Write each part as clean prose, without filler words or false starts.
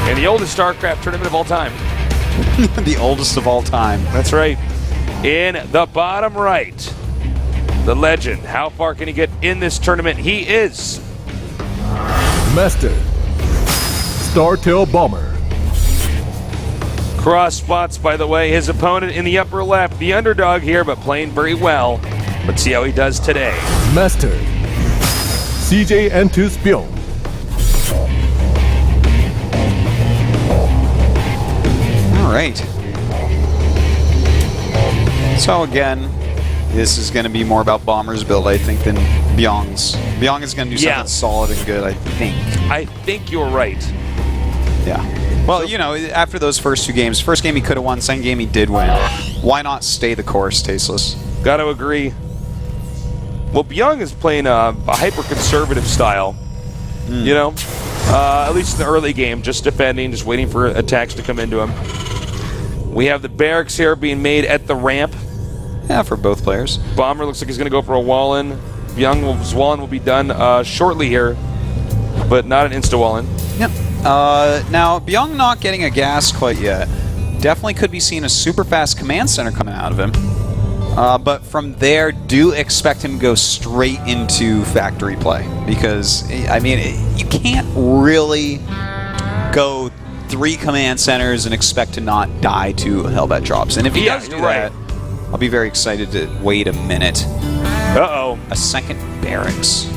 And the oldest Starcraft tournament of all time. The oldest of all time. That's right. In the bottom right, the legend. How far can he get in this tournament? He is Master StarTale Bomber. Cross spots, by the way. His opponent in the upper left, the underdog here, but playing very well. Let's see how he does today. Master CJ Antus Bbyong. All right. So again, this is going to be more about Bomber's build, I think, than Bbyong's. Bbyong is going to do something solid and good, I think. I think you're right. Yeah. Well, you know, after those first two games, first game he could have won, second game he did win. Why not stay the course, Tasteless? Got to agree. Well, Bbyong is playing a hyper-conservative style, you know? At least in the early game, just defending, just waiting for attacks to come into him. We have the barracks here being made at the ramp. Yeah, for both players. Bomber looks like he's going to go for a wall-in. Bbyong's wall-in will be done shortly here, but not an insta-wall-in. Yep. Now, Bbyong not getting a gas quite yet. Definitely could be seeing a super fast command center coming out of him. But from there, do expect him to go straight into factory play. Because, I mean, you can't really go 3 command centers and expect to not die to Hellbat drops. And if he does do that, I'll be very excited to wait a minute. Uh-oh. A second barracks.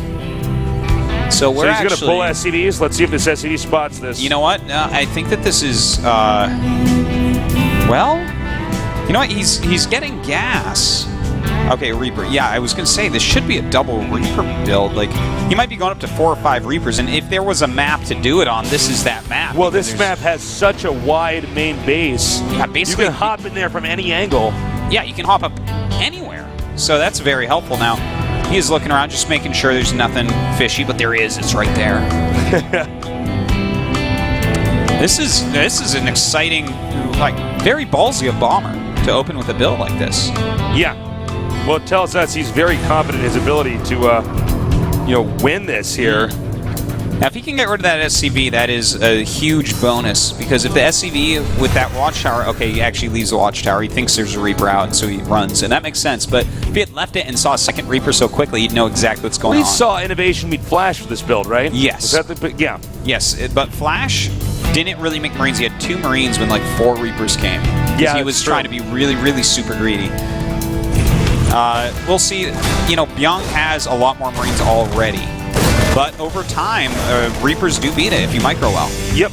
So we're he's going to pull SCVs. Let's see if this SCV spots this. You know what? I think that this is, well, you know what? He's getting gas. Okay, Reaper. Yeah, I was going to say, this should be a double Reaper build. Like, he might be going up to 4 or 5 Reapers, and if there was a map to do it on, this is that map. Well, this map has such a wide main base. Yeah, basically. You can hop in there from any angle. Yeah, you can hop up anywhere. So that's very helpful. Now, he is looking around, just making sure there's nothing fishy, but there is. It's right there. This is an exciting, like, very ballsy of Bomber to open with a build like this. Yeah. Well, it tells us he's very confident in his ability to, you know, win this here. Now, if he can get rid of that SCV, that is a huge bonus, because if the SCV with that watchtower, okay, he actually leaves the watchtower, he thinks there's a Reaper out, and so he runs, and that makes sense, but if he had left it and saw a second Reaper so quickly, he'd know exactly what's going on. We saw Innovation meet Flash for this build, right? Yes. Was that the, yeah. Yes, but Flash didn't really make Marines. He had 2 Marines when, like, 4 Reapers came. Yeah, he was trying to be really, really super greedy. We'll see. You know, Bbyong has a lot more Marines already. But over time, Reapers do beat it if you micro well. Yep.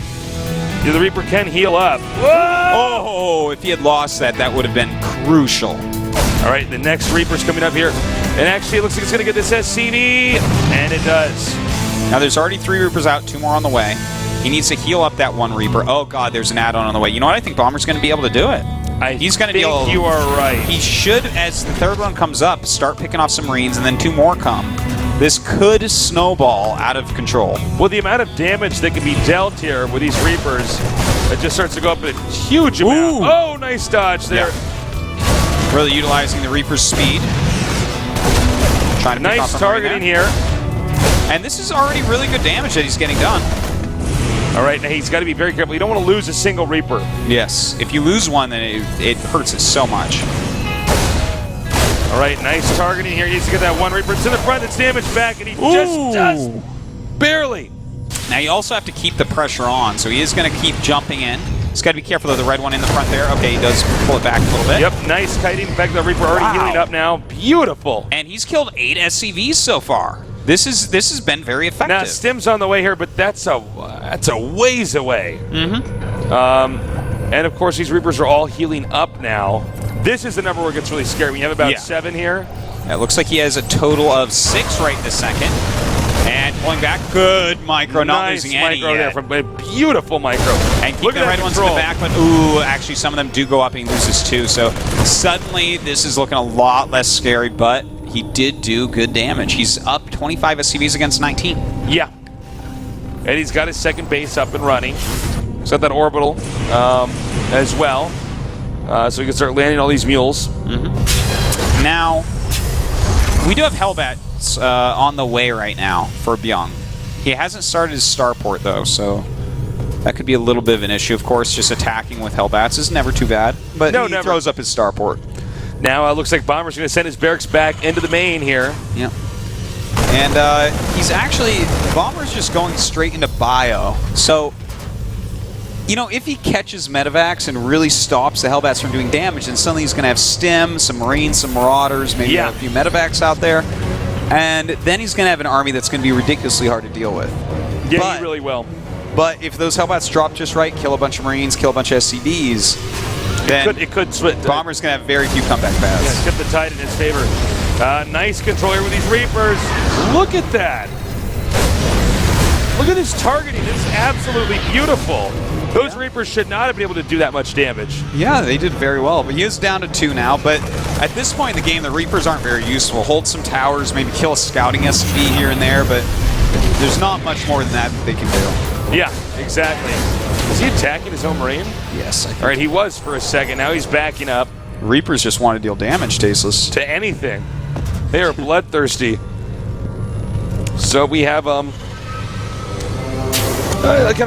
Yeah, the Reaper can heal up. Whoa! Oh, if he had lost that, that would have been crucial. All right, the next Reaper's coming up here. And actually, it looks like it's going to get this SCV. And it does. Now, there's already 3 Reapers out, 2 more on the way. He needs to heal up that 1 Reaper. Oh, God, there's an add-on on the way. You know what? I think Bomber's going to be able to do it. He's going to be able to. You are right. He should, as the 3rd one comes up, start picking off some Marines, and then 2 more come. This could snowball out of control. Well, the amount of damage that can be dealt here with these Reapers, it just starts to go up in a huge amount. Ooh. Oh, nice dodge there. Yeah. Really utilizing the Reaper's speed. Trying to pick off nice targeting here. And this is already really good damage that he's getting done. All right, now he's got to be very careful. You don't want to lose a single Reaper. Yes. If you lose one, then it hurts it so much. All right, nice targeting here. He needs to get that 1 Reaper. It's in the front. It's damaged back, and he just does barely. Now, you also have to keep the pressure on, so he is going to keep jumping in. He's got to be careful of the red one in the front there. Okay, he does pull it back a little bit. Yep, nice kiting. In fact, the Reaper already healing up now. Beautiful. And he's killed 8 SCVs so far. This has been very effective. Now, Stim's on the way here, but that's a ways away. And, of course, these Reapers are all healing up now. This is the number where it gets really scary. We have about 7 here. It looks like he has a total of 6 right this second. And pulling back, good micro, not losing any micro there from a beautiful micro. And keeping the red ones in the back, but ooh, actually some of them do go up and he loses 2. So suddenly this is looking a lot less scary, but he did do good damage. He's up 25 SCVs against 19. Yeah. And he's got his second base up and running. He's got that orbital as well. So he can start landing all these mules. Now, we do have Hellbats on the way right now for Bbyong. He hasn't started his starport, though, so That could be a little bit of an issue. Of course, just attacking with Hellbats is never too bad, but No, he never. throws up his starport. Now it looks like Bomber's going to send his barracks back into the main here. Yeah. And he's actually, Bomber's just going straight into bio. So, you know, if he catches Medivacs and really stops the Hellbats from doing damage, then suddenly he's going to have Stim, some Marines, some Marauders, maybe Yeah. a few Medivacs out there. And then he's going to have an army that's going to be ridiculously hard to deal with. Yeah, But- he really will. But if those Hellbats drop just right, kill a bunch of Marines, kill a bunch of SCVs, then It could switch. Bomber's going to have very few comeback Yeah, paths. tip the tide in his favor. Nice control here with these Reapers. Look at that. Look at this targeting. This is absolutely beautiful. Those Reapers should not have been able to do that much damage. Yeah, they did very well. But he is down to 2 now. But at this point in the game, the Reapers aren't very useful. Hold some towers, maybe kill a scouting SCV here and there, but there's not much more than that they can do. Yeah, exactly. Is he attacking his own Marine? Yes, I think. All right, he was for a second. Now he's backing up Reapers just want to deal damage, Tasteless. to anything. They are bloodthirsty. So we have kind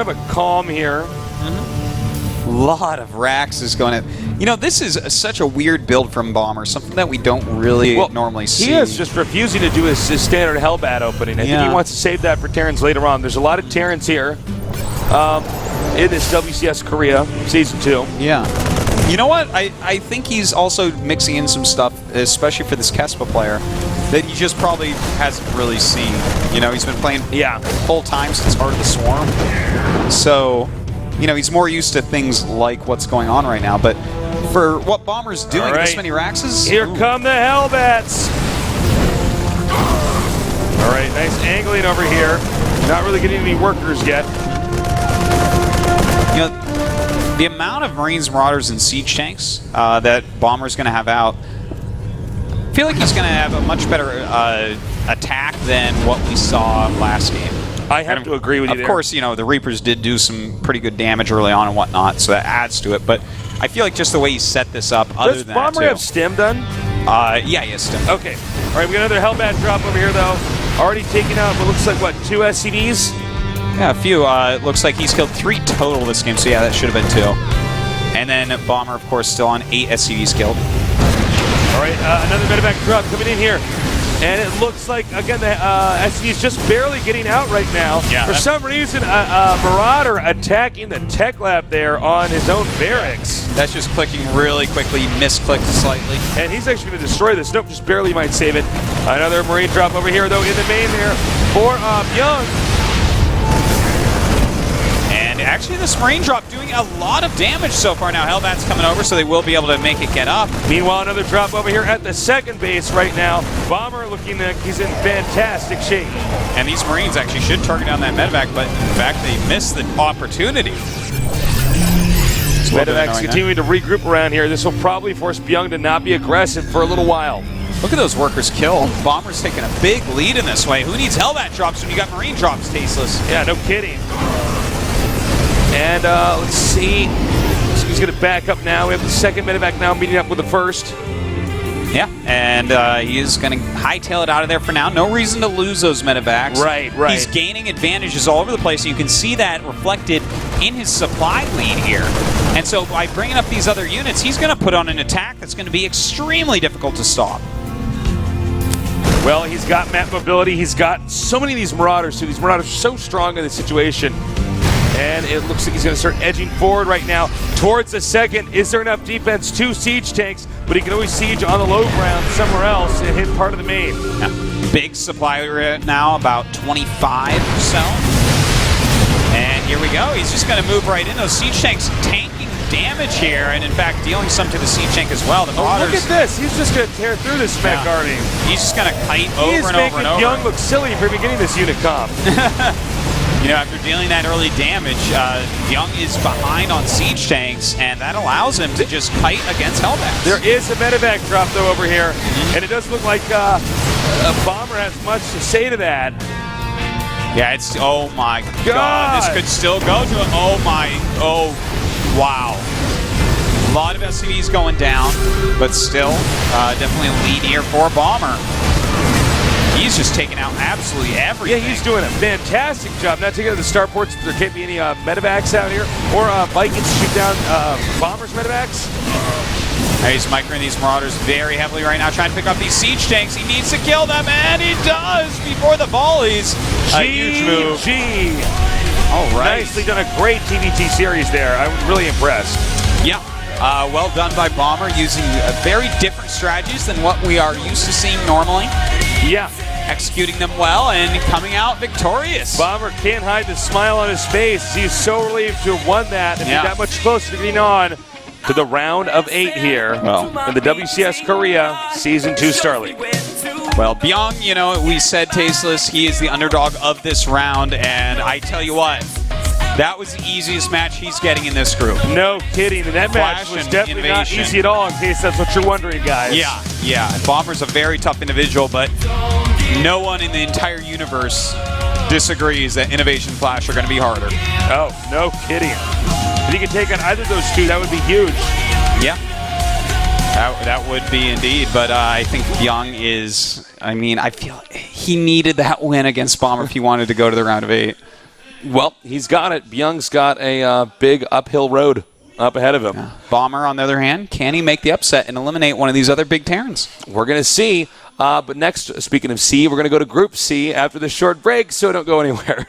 of a calm here. A lot of racks is going to... You know, this is such a weird build from Bomber, something that we don't really normally see. He is just refusing to do his standard Hellbat opening. I think he wants to save that for Terrans later on. There's a lot of Terrans here in this WCS Korea Season 2. Yeah. You know what? I think he's also mixing in some stuff, especially for this Kespa player, that he just probably hasn't really seen. You know, he's been playing the whole time since Heart of the Swarm. So, you know, he's more used to things like what's going on right now. But for what Bomber's doing, this many racks is... Here come the Hellbats. All right, nice angling over here. Not really getting any workers yet. You know, the amount of Marines, Marauders, and Siege Tanks that Bomber's going to have out, I feel like he's going to have a much better attack than what we saw last game. I have to agree with you there. Of course, you know, the Reapers did do some pretty good damage early on and whatnot, so that adds to it. But I feel like just the way he set this up, other Does than Bomber that, have Stim done? yeah, he has Stim. Okay. All right, we got another Hellbat drop over here, though. Already taking out what looks like, what, 2 SCVs? Yeah, a few. It looks like he's killed 3 total this game, so yeah, that should have been 2. And then Bomber, of course, still on 8 SCVs killed. All right, another medevac drop coming in here. And it looks like, again, the SCV is just barely getting out right now. Yeah, For some reason, Marauder attacking the tech lab there on his own barracks. That's just clicking really quickly, misclicked slightly. And he's actually going to destroy this. Nope, just barely might save it. Another Marine drop over here, though, in the main there for Bbyong. And actually, this Marine drop doing a lot of damage so far now. Hellbat's coming over, so they will be able to make it get up. Meanwhile, another drop over here at the second base right now. Bomber looking like he's in fantastic shape. And these Marines actually should target down that medevac, but in fact, they missed the opportunity. Medevac's continuing to regroup around here. This will probably force Bbyong to not be aggressive for a little while. Look at those workers killed. Bomber's taking a big lead in this way. Who needs Hellbat drops when you got Marine drops, Tasteless? Yeah, no kidding. And let's see. So he's going to back up now. We have the second medevac now meeting up with the first. Yeah, and he is going to hightail it out of there for now. No reason to lose those medevacs. Right. He's gaining advantages all over the place. You can see that reflected in his supply lead here. And so by bringing up these other units, he's going to put on an attack that's going to be extremely difficult to stop. Well, he's got map mobility. He's got so many of these Marauders, too. These Marauders are so strong in this situation. And it looks like he's going to start edging forward right now towards the second. Is there enough defense? 2 siege tanks, but he can always siege on the low ground somewhere else and hit part of the main. Yeah. Big supply rate now, about 25 or so. And here we go. He's just going to move right in. Those siege tanks tanking damage here, and in fact dealing some to the siege tank as well. The Marauders, look at this. He's just going to tear through this mech guarding. He's just going to kite over and over and over. He's making Bbyong look silly for beginning this unit comp. You know, after dealing that early damage, Bbyong is behind on siege tanks, and that allows him to just kite against Hellbats. There is a medevac drop, though, over here, and it does look like a Bomber has much to say to that. Yeah, it's, oh my God, this could still go to it. Oh, wow. A lot of SCVs going down, but still, definitely a lead here for Bomber. He's just taking out absolutely everything. Yeah, he's doing a fantastic job. Not taking out the starports. There can't be any medevacs out here. Or Vikings shoot down bombers medevacs. He's microing these Marauders very heavily right now, trying to pick up these siege tanks. He needs to kill them, and he does before the volleys. A huge move. All right. Nicely done. A great TVT series there. I'm really impressed. Yeah. Well done by Bomber, using very different strategies than what we are used to seeing normally. Yeah. Executing them well and coming out victorious. Bomber can't hide the smile on his face. He's so relieved to have won that and be that much closer to getting on to the round of 8 here in the WCS Korea Season 2 StarLeague. Well, Bbyong, you know, we said Tasteless, he is the underdog of this round, and I tell you what, that was the easiest match he's getting in this group. No kidding, and that match was definitely not easy at all, in case that's what you're wondering, guys. Yeah. Bomber's a very tough individual, but no one in the entire universe disagrees that Innovation Flash are going to be harder. Oh, no kidding. If he could take on either of those two, that would be huge. Yeah. That would be indeed, but I think Bbyong is, I feel he needed that win against Bomber if he wanted to go to the round of 8. Well, he's got it. Bbyong's got a big uphill road up ahead of him. Yeah. Bomber, on the other hand, can he make the upset and eliminate one of these other big Terrans? We're going to see. But next, speaking of C, we're going to go to Group C after this short break, so don't go anywhere.